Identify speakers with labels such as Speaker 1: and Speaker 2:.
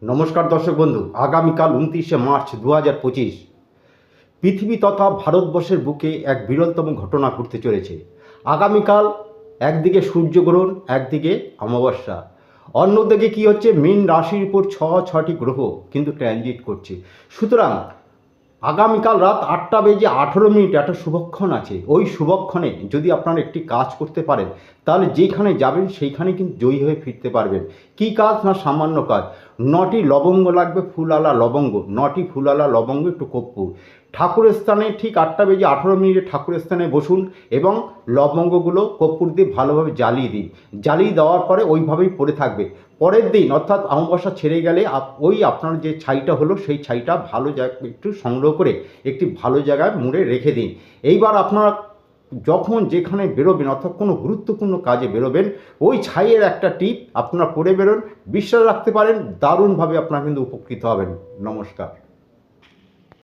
Speaker 1: নমস্কার দর্শক বন্ধু, আগামীকাল 29শে মার্চ 2025 পৃথিবী তথা ভারতবর্ষের বুকে এক বিরলতম ঘটনা ঘটতে চলেছে। আগামীকাল একদিকে সূর্যগ্রহণ, একদিকে অমাবস্যা, অন্যদিকে কি হচ্ছে, মীন রাশির উপর ছটি গ্রহ কিন্তু ট্রানজিট করছে। সুতরাং আগামীকাল রাত 8:18 একটা শুভক্ষণ আছে। ওই শুভক্ষণে যদি আপনারা একটি কাজ করতে পারেন, তাহলে যেখানে যাবেন সেইখানে কিন্তু জয়ী হয়ে ফিরতে পারবেন। কী কাজ? না সামান্য কাজ। 9টি লবঙ্গ লাগবে, ফুলআলা লবঙ্গ, 9টি ফুলআলা লবঙ্গ, একটু কর্পূর। ঠাকুরের স্থানে ঠিক 8:18 ঠাকুরের স্থানে বসুন এবং লবঙ্গগুলো কর্পূর দিয়ে ভালোভাবে জ্বালিয়ে দিন। জ্বালিয়ে দেওয়ার পরে ওইভাবেই পড়ে থাকবে। পরের দিন অর্থাৎ অমাবস্যা ছেড়ে গেলে ওই আপনার যে ছাইটা হলো সেই ছাইটা ভালো জায়গা একটু সংগ্রহ করে একটি ভালো জায়গায় মুড়ে রেখে দিন। এইবার আপনারা যখন যেখানে বেরোবেন অর্থাৎ কোনো গুরুত্বপূর্ণ কাজে বেরোবেন, ওই ছাইয়ের একটা টিপ আপনারা পরে বেরোন। বিশ্বাস রাখতে পারেন, দারুণভাবে আপনারা কিন্তু উপকৃত হবেন। নমস্কার।